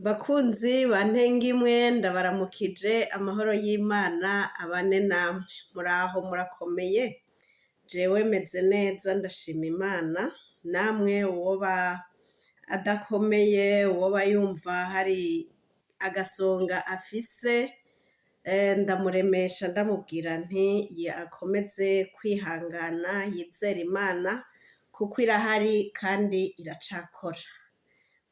Bakunzi ba Ntengimwe ndabaramukije amahoro y'Imana abane namwe muraho murakomeye jewe meze neza ndashima Imana namwe uwoba adakomeye uwoba yumva hari agasonga afise ndamuremesha ndamubwira nti akomeze kwihangana yizera Imana kuko irahari kandi iracakora.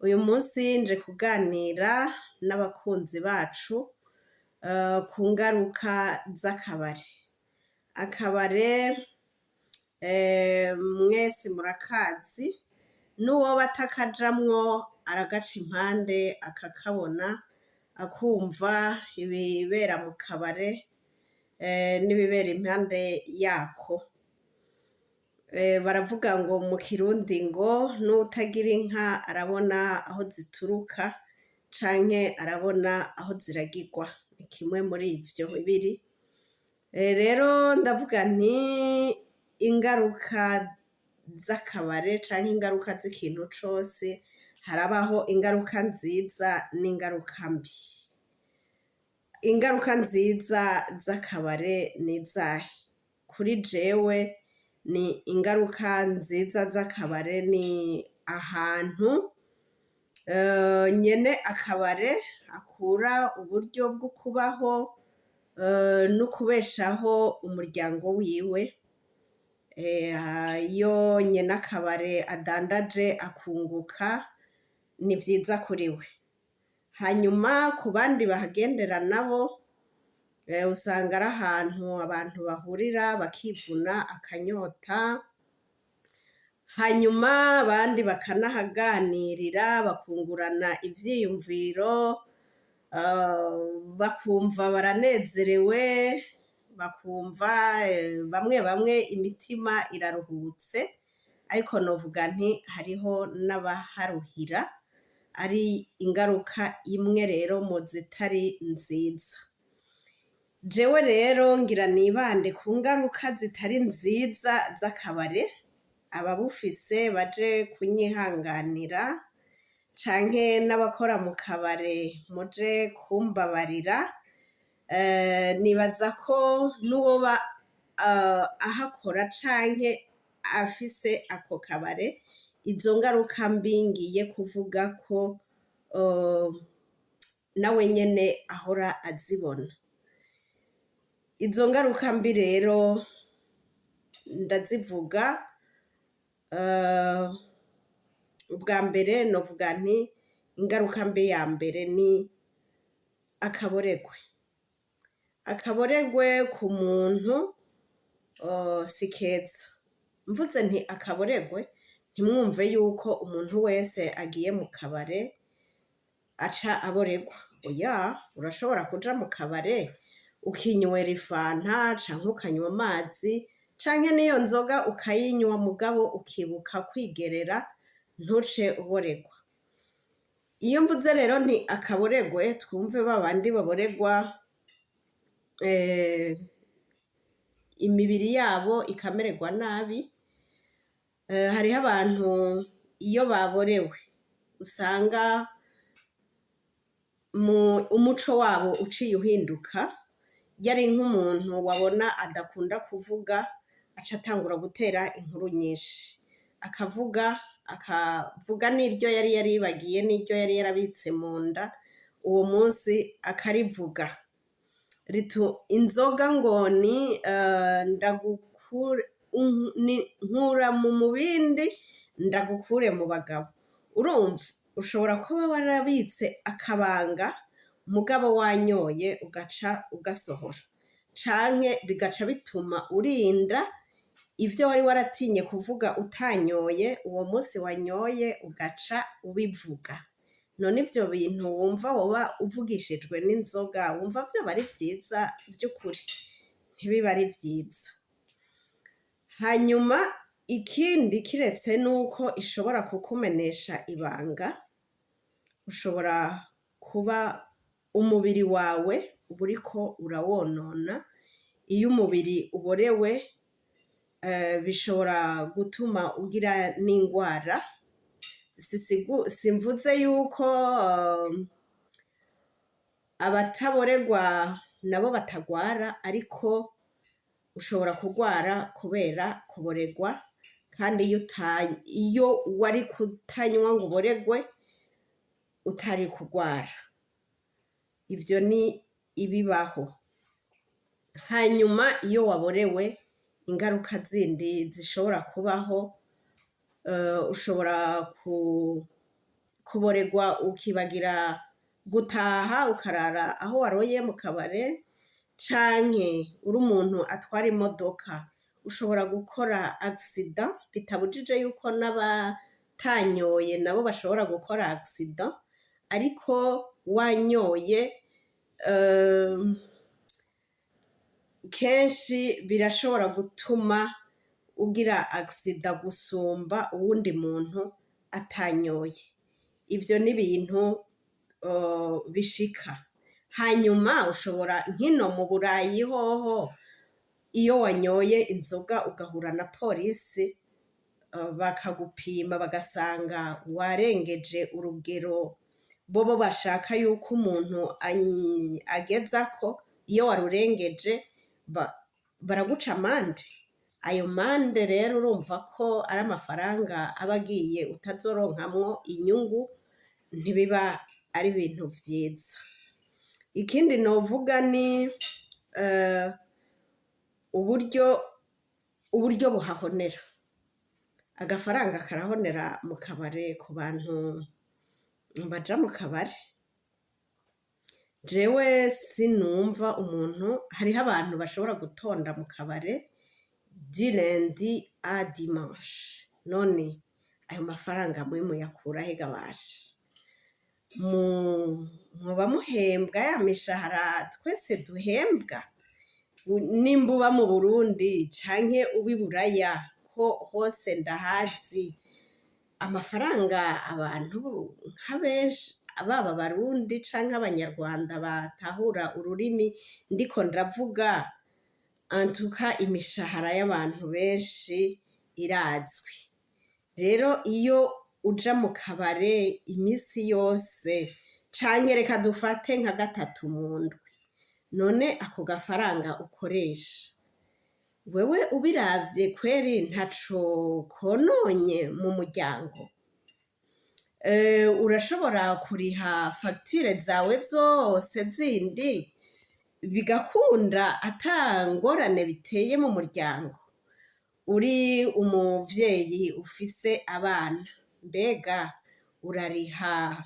Uyu munsi nje kuganira n'abakunzi bacu ku ngaruka z'akabare. Akabare mwese murakazi n'uwoba atakajamwo aragaca impande akakabona akumva ibibera mu kabare n'ibibera impande yako. Baravuga ngo mu kirundi ngo n'utagira inka arabona aho zituruka canke arabona aho ziragirwa, ni kimwe muri ivyo bibiri. Rero ndavuga nti ingaruka z'akabare canke ingaruka z'ikintu cose harabaho ingaruka nziza n'ingaruka mbi. Ingaruka nziza z'akabare ni izahe? Kuri jewe ni ingaruka nziza z'akabare ni ahantu nyene akabare akura uburyo bwo kubaho no kubeshaho umuryango wiwe. Iyo nyene akabare adandaje akunguka ni vyiza kuri we. Hanyuma ku bandi bahagendera nabo usanga ari ahantu abantu bahurira bakivuna akanyota, hanyuma abandi bakanahaganirira bakungurana ivyiyumviro, bakumva baranezerewe, bakumva bamwe imitima iraruhutse, ariko novuga nti hariho n'abaharuhira, ari ingaruka imwe rero mu zitari nziza. Jewe rero ngira nibande ku ngaruka zitari nziza z'akabare, ababufise baje kunyihanganira canke n'abakora mu kabare muje kumbabarira. Nibaza ko n'uwoba ahakora canke afise ako kabare izo ngaruka mbi ngiye kuvuga ko nawe nyene ahora azibona. Izo ngaruka mbi rero ndazivuga, ubwa mbere novuga nti ingaruka mbi ya mbere ni akaboregwe. Akaboregwe ku muntu si keza. Mvuze nti akaboregwe ntimwumve yuko umuntu wese agiye mu kabare aca aboregwa. Oya, urashobora kuja mu kabare ukinywera ifanta canke ukanywa amazi canke n'iyo nzoga ukayinywa mugabo ukibuka kwigerera ntuce uboregwa. Iyo mvuze rero nti akaboregwe twumve babandi baboregwa imibiri yabo ikamererwa nabi. Hariho abantu iyo baborewe usanga umuco wabo uciye uhinduka, yari nk'umuntu wabona adakunda kuvuga aca atangura gutera inkuru nyinshi, akavuga n'iryo yari yaribagiye n'iryo yari yarabitse mu nda uwo munsi akarivuga. Inzoga ngo ni nkura mu mubindi ndagukure mu bagabo. Urumva ushobora kuba warabitse akabanga mugabo wanyoye ugaca ugasohora, canke bigaca bituma urinda ivyo wari waratinye kuvuga utanyoye, uwo munsi wanyoye ugaca ubivuga. None ivyo bintu wumva woba uvugishijwe n'inzoga wumva vyoba ari vyiza vy'ukuri? Ntibiba ari vyiza. Hanyuma ikindi kiretse nuko ishobora kukumenesha ibanga, ushobora kuba umubiri wawe uba uriko urawonona. Iyo umubiri uborewe bishobora gutuma ugira n'ingwara. Simvuze yuko abataboregwa nabo batagwara, ariko ushobora kugwara kubera kuboregwa, kandi iyo wari kutanywa ngo uboregwe utari kugwara. Ivyo ni ibibaho. Hanyuma iyo waborewe, ingaruka zindi zishobora kubaho, ushobora kuboregwa ukibagira gutaha ukarara aho waroye mu kabare, canke uri umuntu atwara imodoka ushobora gukora accident, bitabujije yuko n'abatanyoye nabo bashobora gukora accident, ariko wanyoye kenshi birashobora gutuma ugira accident gusumba uwundi muntu atanyoye. Ivyo ni ibintu bishika. Hanyuma ushobora nkino mu Burayi hoho, iyo wanyoye inzoga ugahura na polisi, bakagupima bagasanga warengeje urugero bobo bashaka yuko umuntu agezako, iyo warurengeje baraguca amande. Ayo mande rero urumva ko ari amafaranga aba agiye utazoronkamwo inyungu, ntibiba ari ibintu vyiza. Ikindi novuga ni uburyo buhahonera. Agafaranga karahonera mu kabare ku bantu baja mu kabare. Jewe sinumva umuntu, hariho abantu bashobora gutonda mu kabare du lundi à dimanche. None ayo mafaranga mwe muyakura he gabasha? Muba muhembwa ya mishahara twese duhembwa? Nimba uba mu Burundi canke uba i Buraya, ko hose ndahazi amafaranga abantu nka benshi, baba Abarundi canke Abanyarwanda batahura ururimi ndiko ndavuga, antuka imishahara y'abantu benshi irazwi. Rero iyo uja mu kabare imisi yose, canke reka dufate nka 3 mu ndwi, none ako gafaranga ukoresha, wewe ubiravye kweri ntaco kononye mu muryango? Urashobora kuriha facture zawe zose zindi bigakunda ata ngorane biteye mu muryango? Uri umuvyeyi ufise abana, mbega urariha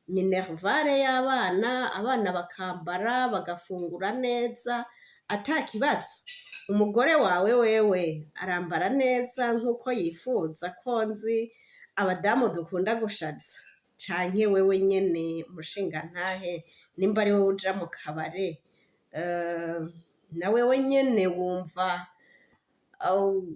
minervare y'abana, abana bakambara bagafungura neza ata kibazo? Umugore wawe wewe arambara neza nk'uko yifuza? Ko nzi abadamu dukunda gushaza. Canke wewe nyene mushingantahe, nimba ari wowe uja mu kabare, na wewe nyene wumva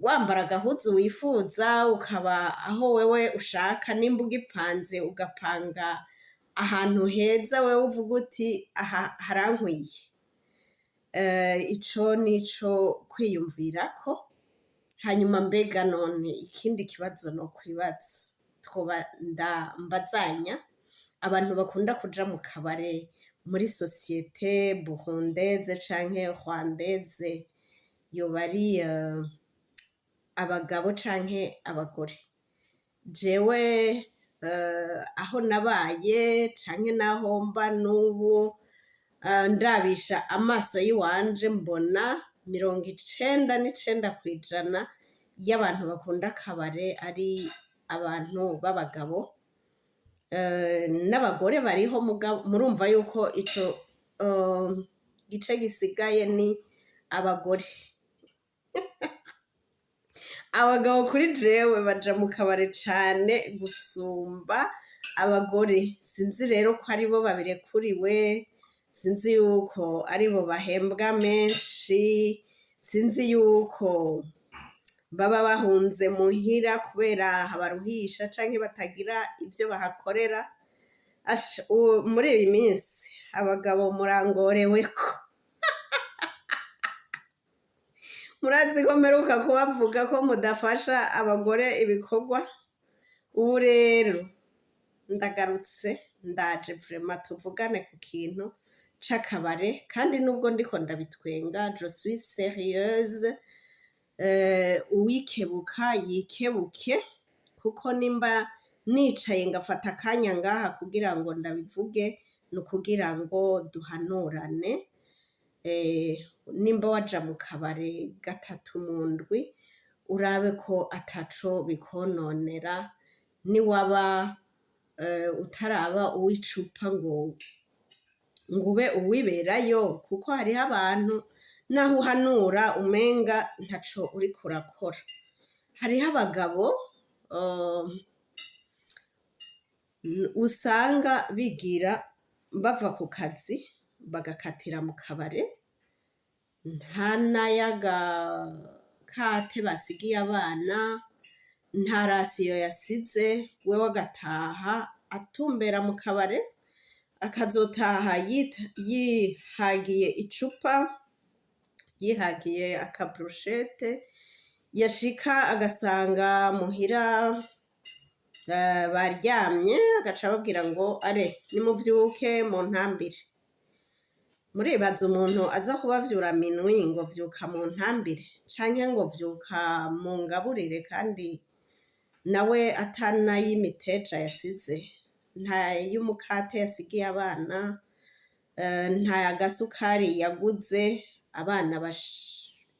wambara agahuzu wifuza, ukaba aho wewe ushaka, nimba ugipanze ugapanga ahantu heza wewe uvuga uti aha harankwiye. Ico nico kwiyumvirako. Hanyuma mbega none ikindi kibazo nokwibaza, mbazanya abantu bakunda kuja mu kabare muri societe burundaise canke rwandaise, yoba ari abagabo canke abagore? Jewe aho nabaye canke naho mba n'ubu, ndabisha amaso yiwanje mbona 99% y'abantu bakunda akabare ari abantu b'abagabo. N'abagore bariho, murumva yuko ico gice gisigaye ni abagore. Abagabo kuri jewe baja mu kabare cane gusumba abagore. Sinzi rero ko aribo babirekuriwe, sinzi yuko aribo bahembwa menshi, sinzi yuko baba bahunze muhira kubera habaruhisha canke batagira ivyo bahakorera. Muri iyi minsi abagabo murangoreweko. Murazi ko mperuka kubavuga ko mudafasha abagore ibikorwa? Ubu rero ndagarutse, ndaje vraiment tuvugane ku kintu c'akabare, kandi nubwo ndiko ndabitwenga je suis sérieuse. Uwikebuka yikebuke, kuko nimba nicaye ngafata akanya ngaha kugira ngo ndabivuge ni ukugira ngo duhanurane. Nimba waja mu kabare 3 mu ndwi urabe ko ataco bikononera, niwaba utaraba uw'icupa ngo ube uwiberayo, kuko hariho abantu naho uhanura umenga ntaco uriko urakora. Hariho abagabo usanga bigira bava ku kazi bagakatira mu kabare, nta n'ayagakate basigiye abana, nta rasiyo yasize, wewe agataha atumbera mu kabare, akazotaha yihagiye icupa, yihagiye akaburushete, yashika agasanga muhira baryamye, agaca ababwira ngo are nimuvyuke mu ntambire. Muribaza umuntu aza kubavyura minwi ngo vyuka mu ntambire, canke ngo vyuka mu ngaburire, kandi nawe atanay'imiteja yasize, nta y'umukate yasigiye abana, nta gasukari yaguze, abana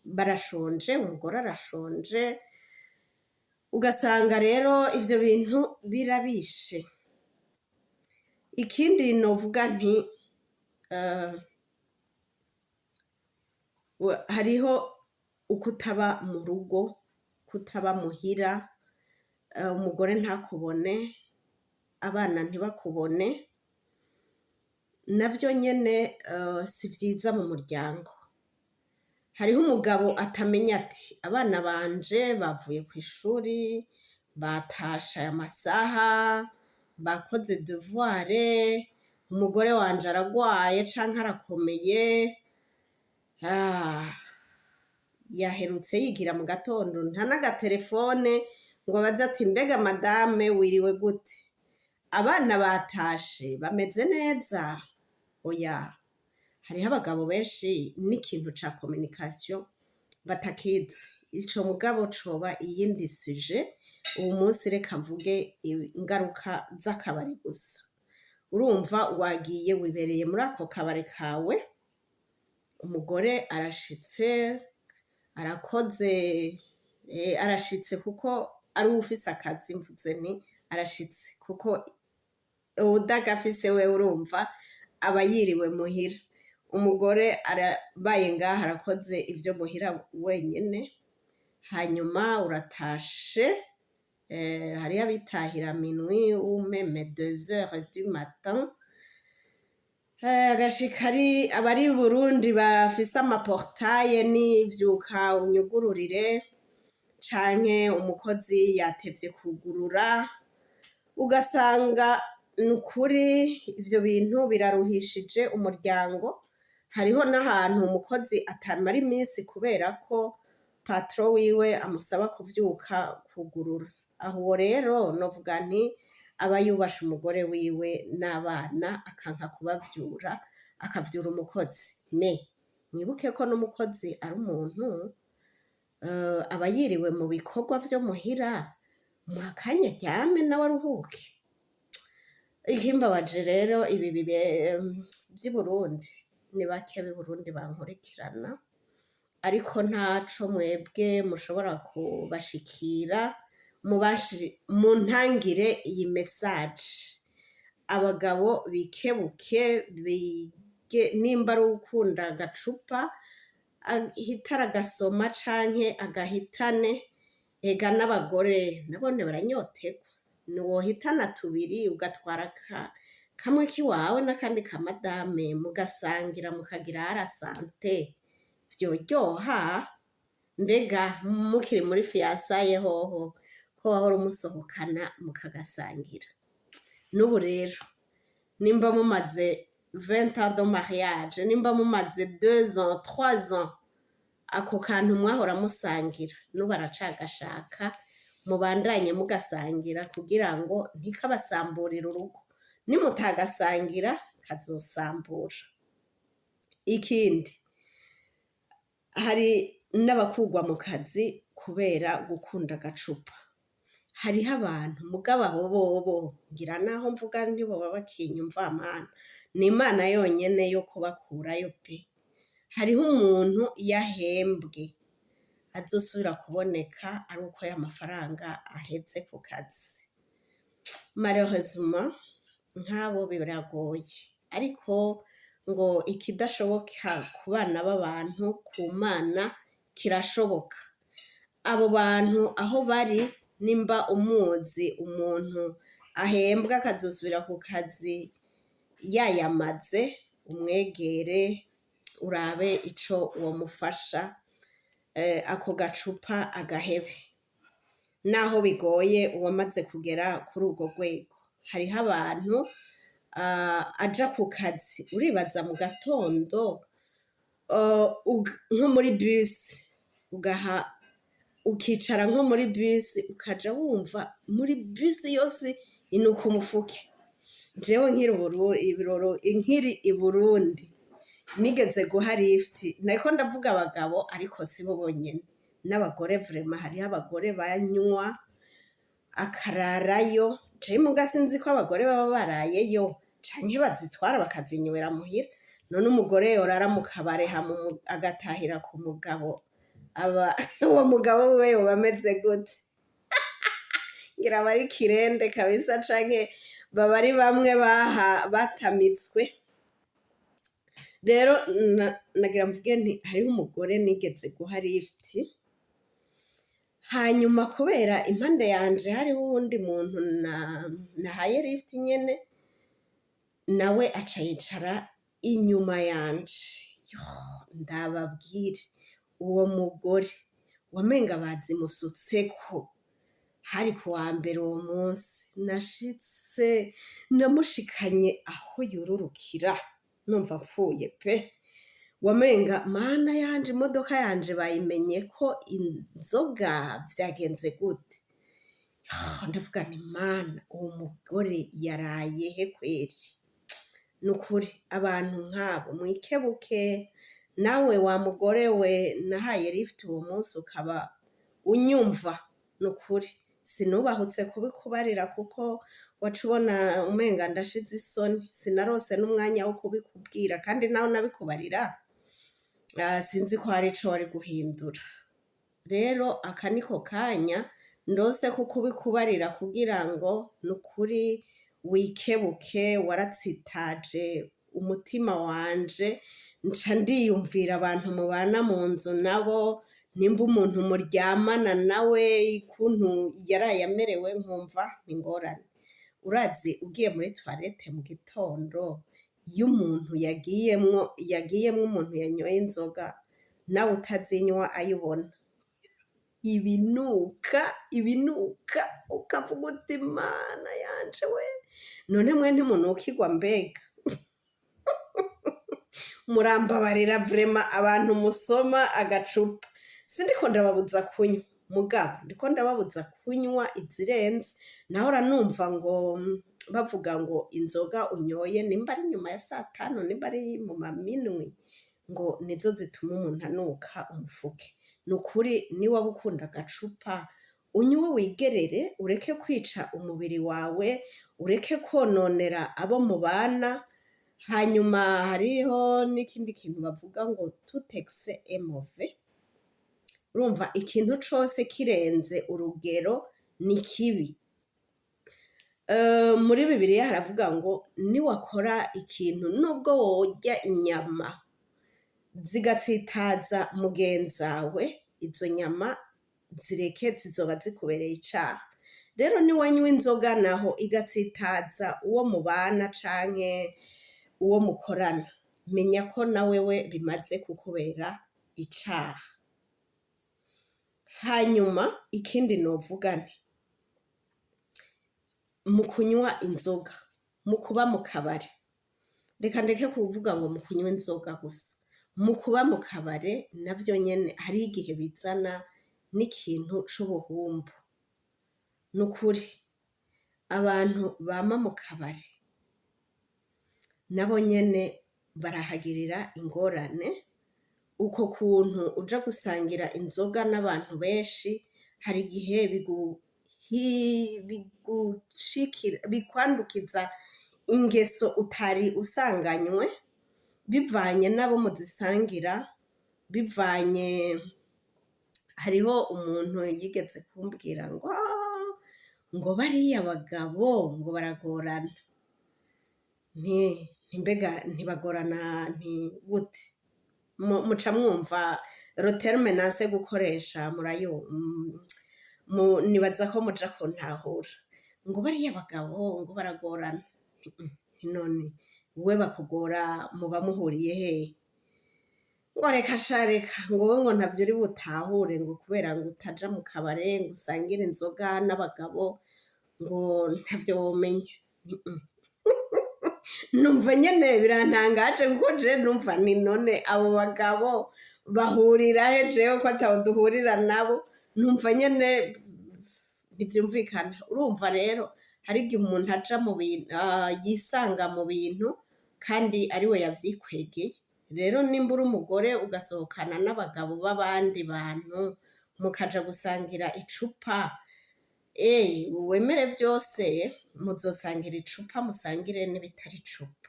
barashonje, umugore arashonje, ugasanga rero ivyo bintu birabishe. Ikindi novuga nti hariho ukutaba mu rugo, kutaba muhira, umugore ntakubone, abana ntibakubone, navyo nyene si vyiza mu muryango. Hariho umugabo atamenya ati abana banje bavuye kw'ishuri, batashe aya masaha, bakoze devoir, umugore wanje aragwaye canke arakomeye, yaherutse yigira mu gatondo, nta n'agaterefone ngo abaze ati mbega madame wiriwe gute, abana batashe bameze neza. Oya, hariho abagabo benshi n'ikintu ca communication batakizi. Ico mugabo coba iyindi sujet, uwu munsi reka mvuge ingaruka z'akabari gusa. Urumva wagiye wibereye muri ako kabare kawe, umugore arashitse, arakoze, arashitse kuko ari ufise akazi, mvuze nti arashitse kuko udagafise we urumva aba yiriwe muhira. Umugore arabaye ngaha arakoze ivyo muhira wenyene, hanyuma uratashe, hariho abitahira minwi ou meme 2h du matin, agashika abari Burundi bafise amaportaye n'ivyuka unyugururire, canke umukozi yatevye kugurura, ugasanga nukuri ivyo bintu biraruhishije umuryango. Hariho n'ahantu umukozi atamara iminsi kubera ko patron wiwe amusaba kuvyuka kugurura. Aho rero novuga nti aba yubashe umugore wiwe n'abana, akanka kubavyura, akavyura umukozi. Mwibuke ko n'umukozi ari umuntu, aba yiriwe mu bikorwa vyo muhira, muha akanya aryame nawe aruhuke. Ikimbabaje rero ibi vy'i Burundi, ni bake b'i Burundi bankurikirana, ariko ntaco mwebwe mushobora kubashikira, muntangire iyi message. Abagabo bikebuke, nimba ari ukunda agacupa ahita aragasoma canke agahitane, ega n'abagore nabone baranyotegwa, niwohitana 2 ugatwara kamwe k'iwawe n'akandi ka madame, mugasangira mukagira ara sante, vyoryoha. Mbega mukiri muri fiançailles hoho ko wahora umusohokana mukagasangira. N'ubu rero nimba mumaze 20 ans de mariage, nimba mumaze 2 ans 3 ans, ako kantu mwahora musangira n'ubu aracagashaka, mubandanye mugasangira kugira ngo ntikabasamburire urugo. Nimutagasangira kazosambura. ikindi hari n'abakugwa mu kazi kubera gukunda agacupa. Hariho abantu mugabo abo bobo ngira naho mvuga ntiboba bakinyumva mana, ni Imana yonyene yo kubakurayo pe. Hariho umuntu iyo ahembwe azosubira kuboneka ari uko y'amafaranga aheze ku kazi. Malheureusement nk'abo biragoye, ariko ngo ikidashoboka ku bana b'abantu ku Mana kirashoboka. Abo bantu aho bari, nimba umuzi umuntu ahembwa akazosubira ku kazi yayamaze, umwegere urabe ico womufasha ako gacupa agahebe. Naho bigoye uwamaze kugera kuri urwo rwego. Hariho abantu aja ku kazi uribaza mu gatondo nko muri bisi ukicara nko muri bisi ukaja wumva muri bisi yose inuka umufuke. Jewe nkiri i Burundi nigeze guha lift, nariko ndavuga abagabo ariko sibo bonyene n'abagore. Vraiment hariho abagore banywa akararayo. Je muga sinzi ko abagore baba barayeyo canke bazitwara bakazinywera muhira. None umugore yorara mu kabare agatahira ku mugabo, uwo mugabo wiwe yoba ameze gute? Ngira bari kirende kabisa, canke baba ari bamwe batamitswe. Rero nagira mvuge nti hariho umugore nigeze guha lift, hanyuma kubera impande yanje hariho uwundi muntu nahaye lift nyene, nawe aca yicara inyuma yanje. Ndababwire uwo mugore wamenga bazimusutseko. Hari kuwa mbere uwo munsi nashitse namushikanye aho yururukira numva mfuye pe. Wamenga mana yanje imodoka yanje bayimenye ko inzoga vyagenze gute. Ndavuga nti mana uwo mugore yaraye he kweri. Nukuri abantu nk'abo mwikebuke. Nawe wa mugore we nahaye lift uwo munsi ukaba unyumva, nukuri sinubahutse kubikubarira kuko waca ubona umenga ndashize isoni. Sinarose n'umwanya wo kubikubwira, kandi naho nabikubarira sinzi ko hari ico wari guhindura. Rero aka niko kanya ndose kukubikubarira kugira ngo nukuri wikebuke. Waratsitaje umutima wanje, nca ndiyumvira abantu mubana mu nzu nabo, nimba umuntu muryamana nawe ikuntu yaraye amerewe nkumva ingorane. Urazi ugiye muri toilette mu gitondo, iyo umuntu yagiyemwo umuntu yanyoye inzoga nawe utazinywa ayibona, ibinuka ukavuga uti mana yanje we, none mwe ntimunukirwa mbega? Murambabarira vraiment abantu musoma agacupa. Sindiko ndababuza kunywa mugabo ndiko ndababuza kunywa izirenze. Nahora numva ngo bavuga ngo inzoga unyoye nimba ari nyuma ya 5, nimba ari mu maminwi, ngo nizo zituma umuntu anuka umufuke. Nukuri niba ukunda agacupa unywe wigerere, ureke kwica umubiri wawe, ureke kononera abo mubana. Hanyuma hariho n'ikindi kintu bavuga ngo tout excès est mauvais. Urumva ikintu cose kirenze urugero ni kibi. Muri Bibiliya haravuga ngo niwakora ikintu nubwo worya inyama zigatsitaza mugenzawe, izo nyama zireke, zizoba zikubereye icaha. Rero niwanywa inzoga naho igatsitaza uwo mubana canke uwo mukorana, menya ko nawewe bimaze kukubera icaha. Hanyuma ikindi novuga nti mu kunywa inzoga, mu kuba mu kabare, reka ndeke kuvuga ngo mu kunywa inzoga gusa, mu kuba mu kabare navyo nyene hari igihe bizana n'ikintu c'ubuhumbu. Nukuri abantu bama mu kabare nabo nyene barahagirira ingorane. Uko kuntu uja gusangira inzoga n'abantu benshi hari igihe bikwandukiza ingeso utari usanganywe, bivanye n'abo muzisangira, bivanye. Hariho umuntu yigeze kumbwira ngo bariya bagabo ngo baragorana. Mbega ntibagorana gute? Muca mwumva roterme nase gukoresha nibaza ko muja kuntahura. Ngo bariya bagabo ngo baragorana. None we bakugora muba muhuriye hehe? Ngo reka ngo wowe ngo ntavyo uri butahure ngo kubera ngo utaja mu kabare ngo usangire inzoga n'abagabo ngo ntavyo womenya. Numva nyene birantangaje kuko je numva ni none abo bagabo bahurira he jewe ko ataho duhurira nabo? Numva nyene ntivyumvikana. Urumva rero hari igihe umuntu aja mu bintu yisanga mu bintu kandi ariwe yavyikwegeye. Rero nimba uri umugore ugasohokana n'abagabo b'abandi bantu mukaja gusangira icupa, wemere vyose muzosangira icupa, musangire n'ibitari icupa.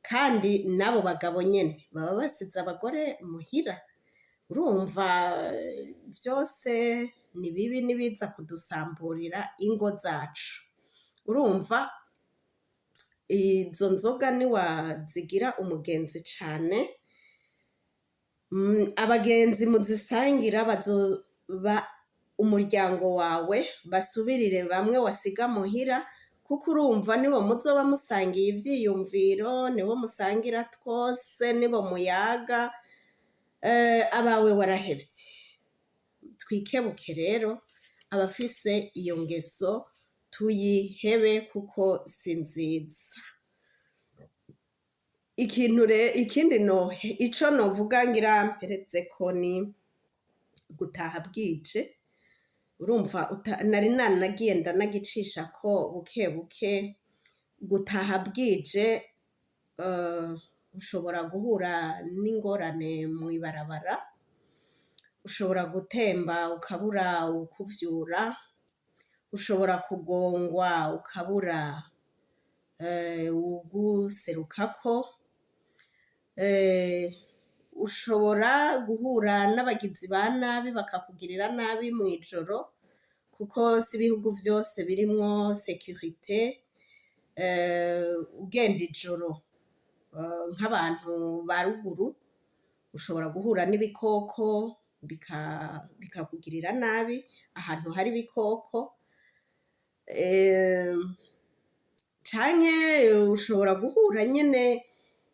Kandi n'abo bagabo nyene baba basize abagore muhira. Urumva vyose ni bibi, nibiza kudusamburira ingo zacu. Urumva izo nzoga niwazigira umugenzi cane, abagenzi muzisangira bazoba umuryango wawe, basubirire bamwe wasiga muhira, kuko urumva nibo muzoba musangiye ivyiyumviro, nibo musangira twose, nibo muyaga. Abawe warahevye. Twikebuke rero abafise iyo ngeso tuyihebe kuko si nziza. Ikindi ico novuga ngira mperezeko ni gutaha bwije. Urumva nari nagiye ndanagicisha ko buke buke. Gutaha bwije ushobora guhura n'ingorane mw'ibarabara, ushobora gutemba ukabura ukuvyura, ushobora kugongwa ukabura uguserukako, ushobora guhura n'abagizi ba nabi bakakugirira nabi mw'ijoro, kuko si ibihugu vyose birimwo sécurité. Ugenda ijoro nk'abantu ba ruguru ushobora guhura n'ibikoko bikakugirira nabi ahantu hari ibikoko, canke ushobora guhura nyene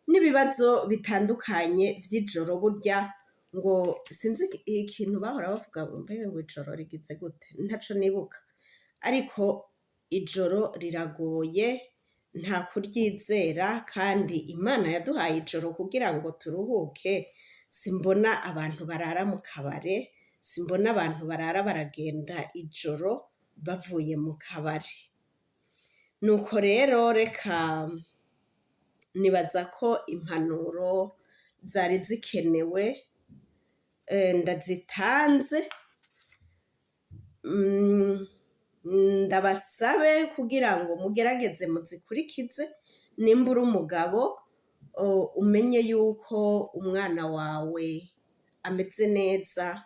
n'ibibazo bitandukanye vy'ijoro. Burya ngo sinzi ikintu bahora bavuga ngo mbega ngo ijoro rigize gute, ntaco nibuka, ariko ijoro riragoye, nta kuryizera, kandi Imana yaduhaye ijoro kugira ngo turuhuke. Simbona abantu barara mu kabare, simbona abantu barara baragenda ijoro bavuye mu kabari. Nuko rero reka nibaza ko impanuro zari zikenewe ndazitanze. Ndabasabe kugira ngo mugerageze muzikurikize. Nimba uri umugabo umenye yuko umwana wawe ameze neza,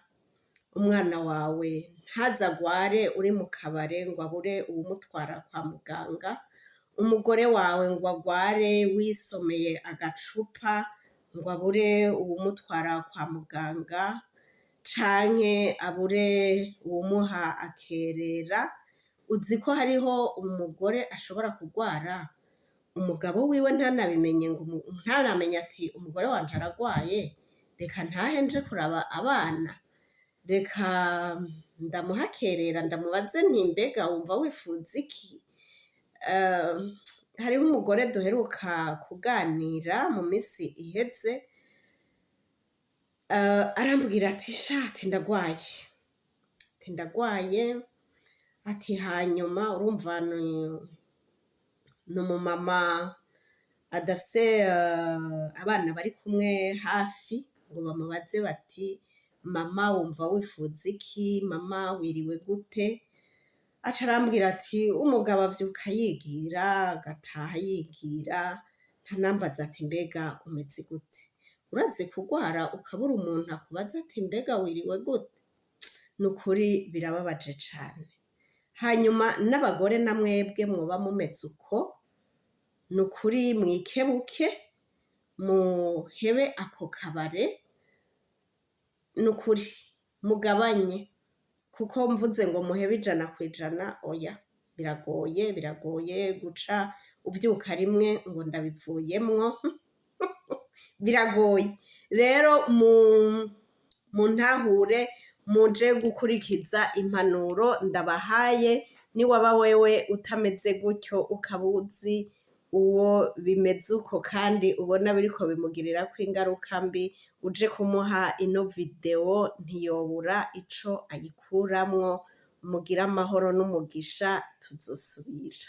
umwana wawe ntazagware uri mu kabare ngo abure uwumutwara kwa muganga, umugore wawe ngo agware wisomeye agacupa ngo abure uwumutwara kwa muganga, canke abure uwumuha akerera. Uzi ko hariho umugore ashobora kugwara umugabo wiwe ntanabimenye, ngo ntanamenye ati umugore wanje aragwaye, reka ntahe nje kuraba abana, reka ndamuhakerera ndamubaze nti mbega wumva wifuza iki? Hariho umugore duheruka kuganira mu minsi iheze, arambwira ati shati ndagwaye, ati hanyuma urumva ni umumama adafise abana bari kumwe hafi ngo bamubaze bati mama wumva wifuza iki, mama wiriwe gute, aca arambwira ati umugabo avyuka yigira agataha yigira ntanambaza ati mbega umeze gute, uraze kugwara ukabura umuntu akubaza ati mbega wiriwe gute, nukuri birababaje cane. Hanyuma n'abagore na mwebwe mwoba mumeze uko, nukuri mwikebuke muhebe ako kabare, nukuri mugabanye, kuko mvuze ngo muhebe 100%, oya biragoye guca uvyuka rimwe ngo ndabivuyemwo biragoye. Rero muntahure muje gukurikiza impanuro ndabahaye, niwaba wewe utameze gutyo ukaba uzi uwo bimeze uko kandi ubona biriko bimugirirako ingaruka mbi, uje kumuha ino video ntiyobura ico ayikuramwo. Mugire amahoro n'umugisha, tuzosubira.